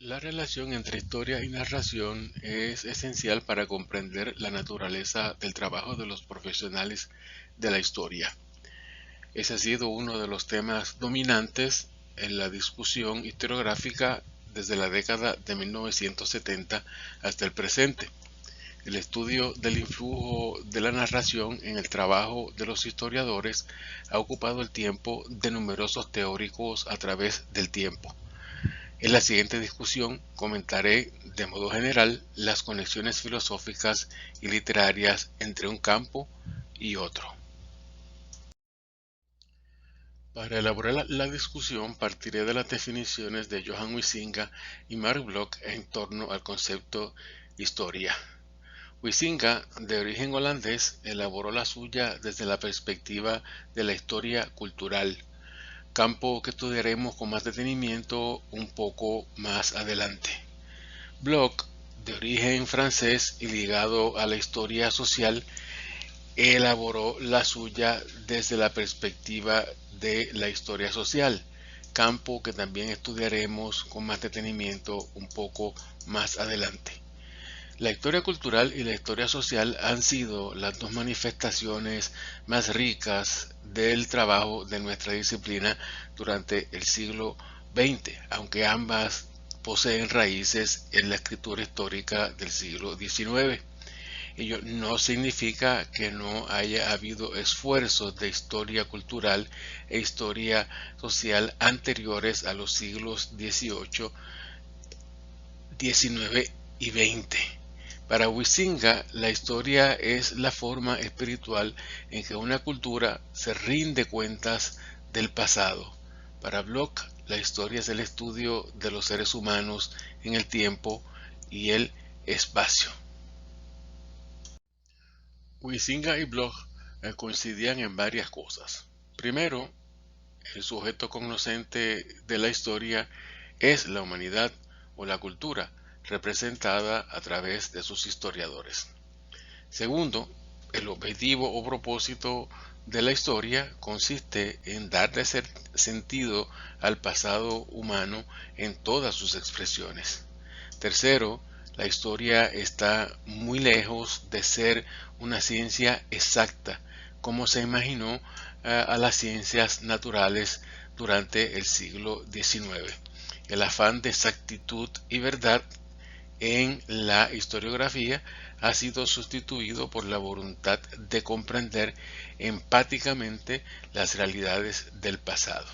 La relación entre historia y narración es esencial para comprender la naturaleza del trabajo de los profesionales de la historia. Ese ha sido uno de los temas dominantes en la discusión historiográfica desde la década de 1970 hasta el presente. El estudio del influjo de la narración en el trabajo de los historiadores ha ocupado el tiempo de numerosos teóricos a través del tiempo. En la siguiente discusión comentaré de modo general las conexiones filosóficas y literarias entre un campo y otro. Para elaborar la discusión partiré de las definiciones de Johan Huizinga y Mark Bloch en torno al concepto historia. Huizinga, de origen holandés, elaboró la suya desde la perspectiva de la historia cultural, campo que estudiaremos con más detenimiento un poco más adelante. Bloch, de origen francés y ligado a la historia social, elaboró la suya desde la perspectiva de la historia social, campo que también estudiaremos con más detenimiento un poco más adelante. La historia cultural y la historia social han sido las dos manifestaciones más ricas del trabajo de nuestra disciplina durante el siglo XX, aunque ambas poseen raíces en la escritura histórica del siglo XIX. Ello no significa que no haya habido esfuerzos de historia cultural e historia social anteriores a los siglos XVIII, XIX y XX. Para Huizinga, la historia es la forma espiritual en que una cultura se rinde cuentas del pasado. Para Bloch, la historia es el estudio de los seres humanos en el tiempo y el espacio. Huizinga y Bloch coincidían en varias cosas. Primero, el sujeto cognoscente de la historia es la humanidad o la cultura, representada a través de sus historiadores. Segundo, el objetivo o propósito de la historia consiste en darle sentido al pasado humano en todas sus expresiones. Tercero, la historia está muy lejos de ser una ciencia exacta, como se imaginó a las ciencias naturales durante el siglo XIX. El afán de exactitud y verdad en la historiografía ha sido sustituido por la voluntad de comprender empáticamente las realidades del pasado.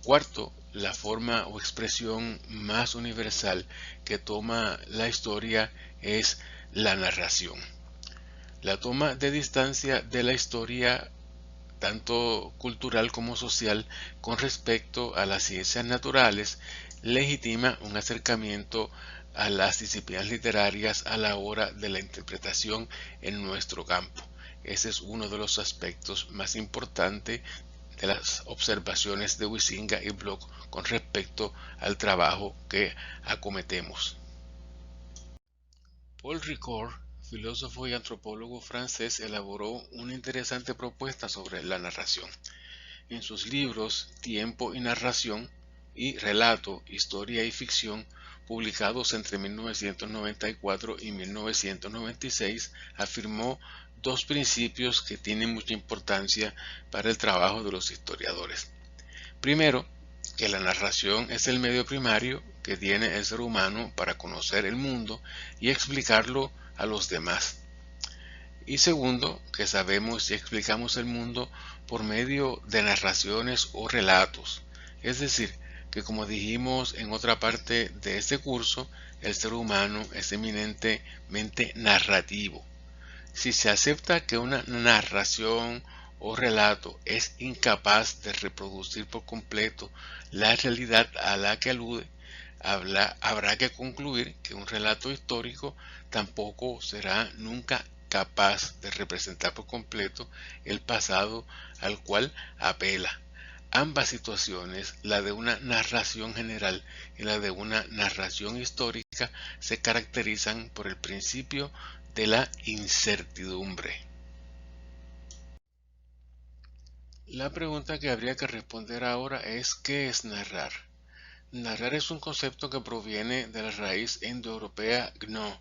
Cuarto, la forma o expresión más universal que toma la historia es la narración. La toma de distancia de la historia, tanto cultural como social, con respecto a las ciencias naturales, legitima un acercamiento a las disciplinas literarias a la hora de la interpretación en nuestro campo. Ese es uno de los aspectos más importantes de las observaciones de Huizinga y Bloch con respecto al trabajo que acometemos. Paul Ricoeur, filósofo y antropólogo francés, elaboró una interesante propuesta sobre la narración. En sus libros Tiempo y Narración y Relato, Historia y Ficción, publicados entre 1994 y 1996, afirmó dos principios que tienen mucha importancia para el trabajo de los historiadores. Primero, que la narración es el medio primario que tiene el ser humano para conocer el mundo y explicarlo a los demás. Y segundo, que sabemos y explicamos el mundo por medio de narraciones o relatos. Es decir, que como dijimos en otra parte de este curso, el ser humano es eminentemente narrativo. Si se acepta que una narración o relato es incapaz de reproducir por completo la realidad a la que alude, habrá que concluir que un relato histórico tampoco será nunca capaz de representar por completo el pasado al cual apela. Ambas situaciones, la de una narración general y la de una narración histórica, se caracterizan por el principio de la incertidumbre. La pregunta que habría que responder ahora es ¿qué es narrar? Narrar es un concepto que proviene de la raíz indoeuropea gno,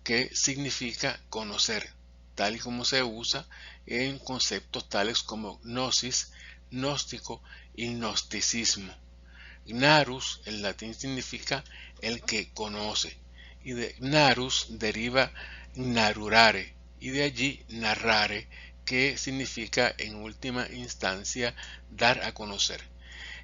que significa conocer, tal y como se usa en conceptos tales como gnosis, gnóstico y gnosticismo. Gnarus en latín significa el que conoce, y de gnarus deriva gnarurare, y de allí narrare, que significa en última instancia dar a conocer.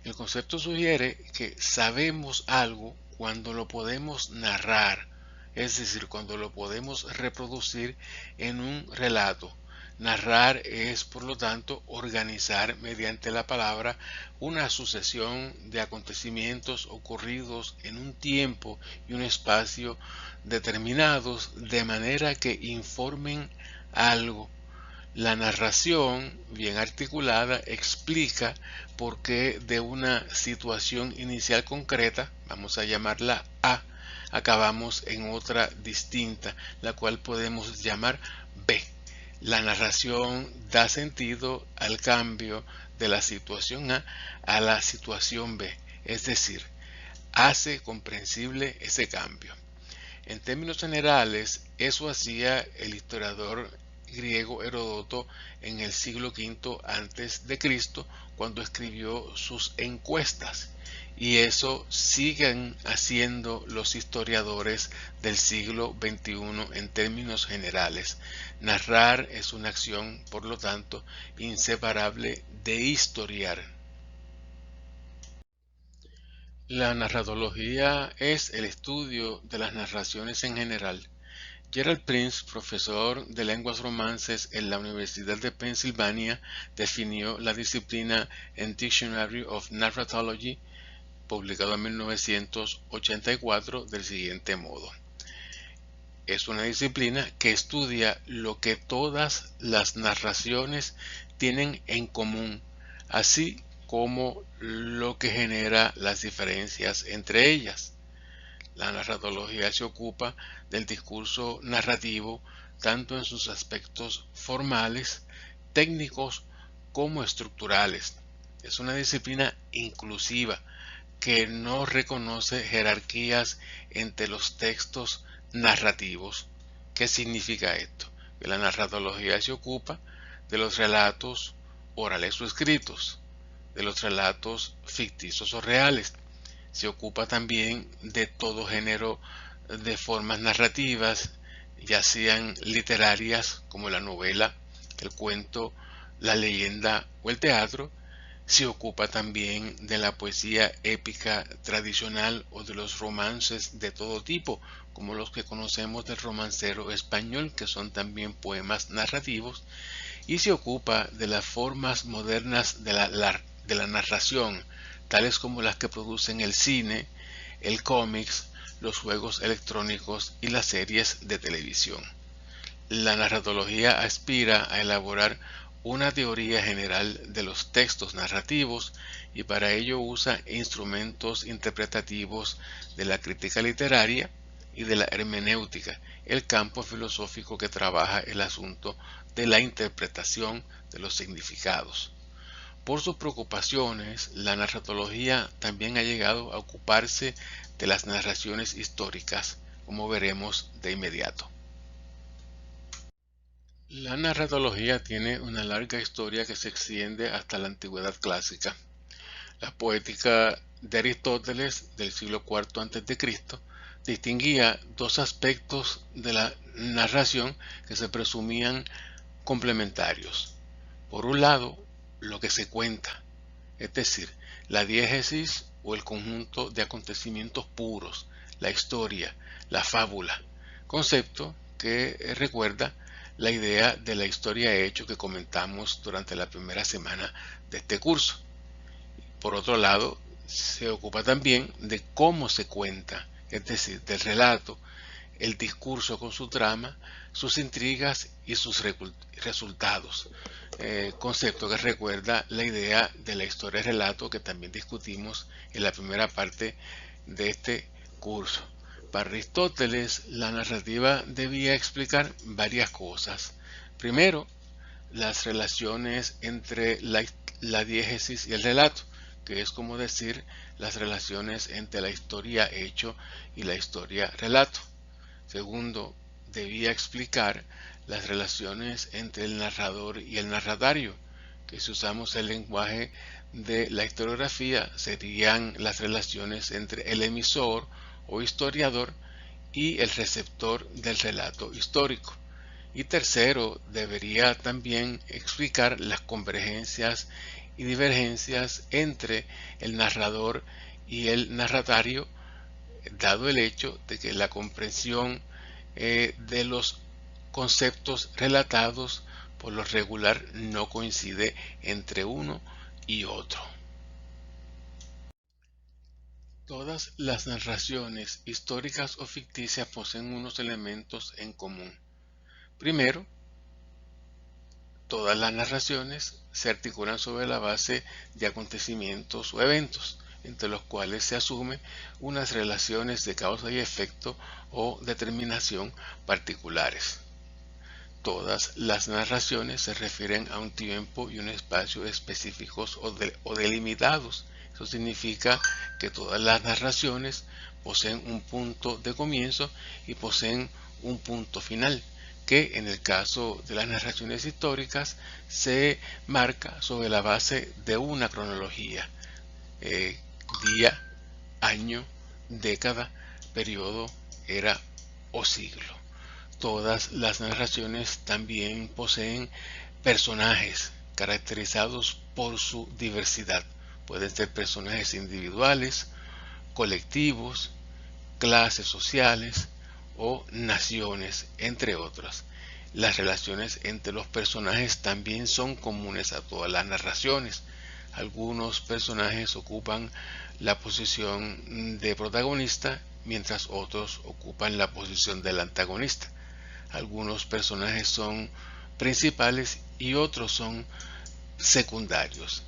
El concepto sugiere que sabemos algo cuando lo podemos narrar, es decir, cuando lo podemos reproducir en un relato. Narrar es, por lo tanto, organizar mediante la palabra una sucesión de acontecimientos ocurridos en un tiempo y un espacio determinados de manera que informen algo. La narración, bien articulada, explica por qué de una situación inicial concreta, vamos a llamarla A, acabamos en otra distinta, la cual podemos llamar B. La narración da sentido al cambio de la situación a la situación B, es decir, hace comprensible ese cambio. En términos generales, eso hacía el historiador griego Heródoto en el siglo V antes de Cristo cuando escribió sus encuestas, y eso siguen haciendo los historiadores del siglo XXI en términos generales. Narrar es una acción, por lo tanto, inseparable de historiar. La narratología es el estudio de las narraciones en general. Gerald Prince, profesor de lenguas romances en la Universidad de Pensilvania, definió la disciplina en Dictionary of Narratology, publicado en 1984, del siguiente modo. Es una disciplina que estudia lo que todas las narraciones tienen en común, así como lo que genera las diferencias entre ellas. La narratología se ocupa del discurso narrativo tanto en sus aspectos formales, técnicos como estructurales. Es una disciplina inclusiva que no reconoce jerarquías entre los textos narrativos. ¿Qué significa esto? Que la narratología se ocupa de los relatos orales o escritos, de los relatos ficticios o reales. Se ocupa también de todo género de formas narrativas, ya sean literarias como la novela, el cuento, la leyenda o el teatro. Se ocupa también de la poesía épica tradicional o de los romances de todo tipo, como los que conocemos del romancero español, que son también poemas narrativos, y se ocupa de las formas modernas de la narración, tales como las que producen el cine, el cómics, los juegos electrónicos y las series de televisión. La narratología aspira a elaborar una teoría general de los textos narrativos y para ello usa instrumentos interpretativos de la crítica literaria y de la hermenéutica, el campo filosófico que trabaja el asunto de la interpretación de los significados. Por sus preocupaciones, la narratología también ha llegado a ocuparse de las narraciones históricas, como veremos de inmediato. La narratología tiene una larga historia que se extiende hasta la antigüedad clásica. La poética de Aristóteles del siglo IV a.C. distinguía dos aspectos de la narración que se presumían complementarios. Por un lado, lo que se cuenta, es decir, la diégesis o el conjunto de acontecimientos puros, la historia, la fábula, concepto que recuerda la idea de la historia hecho que comentamos durante la primera semana de este curso. Por otro lado, se ocupa también de cómo se cuenta, es decir, del relato, el discurso con su trama, sus intrigas y sus resultados. Concepto que recuerda la idea de la historia-relato que también discutimos en la primera parte de este curso. Para Aristóteles, la narrativa debía explicar varias cosas. Primero, las relaciones entre la diégesis y el relato, que es como decir las relaciones entre la historia hecho y la historia relato. Segundo, debía explicar las relaciones entre el narrador y el narratario, que si usamos el lenguaje de la historiografía serían las relaciones entre el emisor o historiador y el receptor del relato histórico. Y tercero, debería también explicar las convergencias y divergencias entre el narrador y el narratario, dado el hecho de que la comprensión de los conceptos relatados por lo regular no coincide entre uno y otro. Todas las narraciones históricas o ficticias poseen unos elementos en común. Primero, todas las narraciones se articulan sobre la base de acontecimientos o eventos, entre los cuales se asume unas relaciones de causa y efecto o determinación particulares. Todas las narraciones se refieren a un tiempo y un espacio específicos o delimitados. Eso significa que todas las narraciones poseen un punto de comienzo y poseen un punto final, que en el caso de las narraciones históricas se marca sobre la base de una cronología, día, año, década, periodo, era o siglo. Todas las narraciones también poseen personajes caracterizados por su diversidad. Pueden ser personajes individuales, colectivos, clases sociales o naciones, entre otras. Las relaciones entre los personajes también son comunes a todas las narraciones. Algunos personajes ocupan la posición de protagonista, mientras otros ocupan la posición del antagonista. Algunos personajes son principales y otros son secundarios.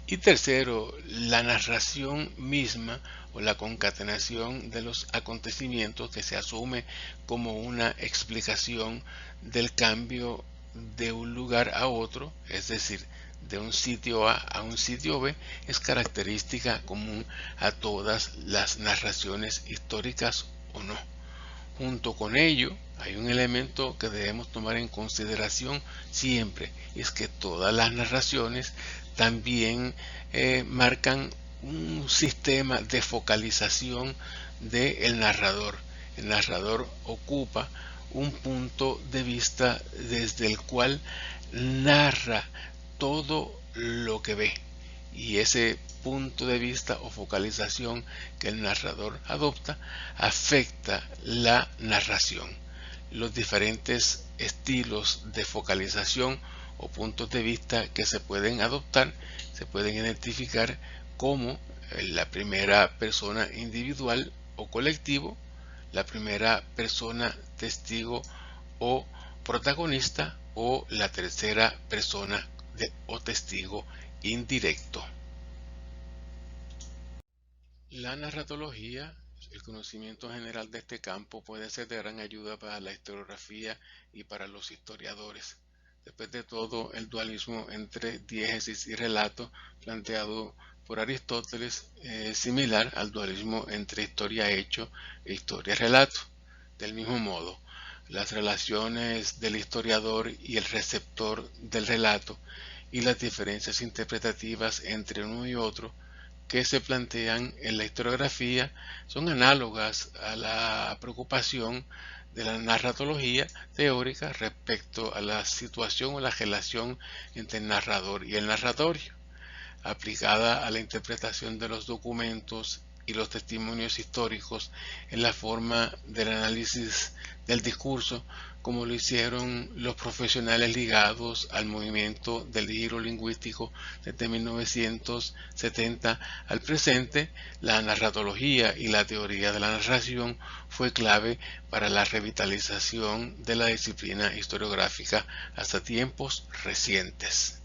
Y tercero, la narración misma o la concatenación de los acontecimientos que se asume como una explicación del cambio de un lugar a otro, es decir, de un sitio A a un sitio B, es característica común a todas las narraciones históricas o no. Junto con ello, hay un elemento que debemos tomar en consideración siempre, y es que todas las narraciones también marcan un sistema de focalización del narrador. El narrador ocupa un punto de vista desde el cual narra todo lo que ve, y ese punto de vista o focalización que el narrador adopta afecta la narración. Los diferentes estilos de focalización o puntos de vista que se pueden adoptar se pueden identificar como la primera persona individual o colectivo, la primera persona testigo o protagonista, o la tercera persona o testigo indirecto. La narratología, el conocimiento general de este campo, puede ser de gran ayuda para la historiografía y para los historiadores. Después de todo, el dualismo entre diégesis y relato planteado por Aristóteles es similar al dualismo entre historia-hecho e historia-relato. Del mismo modo, las relaciones del historiador y el receptor del relato y las diferencias interpretativas entre uno y otro que se plantean en la historiografía son análogas a la preocupación de la narratología teórica respecto a la situación o la relación entre el narrador y el narratorio, aplicada a la interpretación de los documentos y los testimonios históricos en la forma del análisis del discurso, como lo hicieron los profesionales ligados al movimiento del giro lingüístico desde 1970 al presente. La narratología y la teoría de la narración fue clave para la revitalización de la disciplina historiográfica hasta tiempos recientes.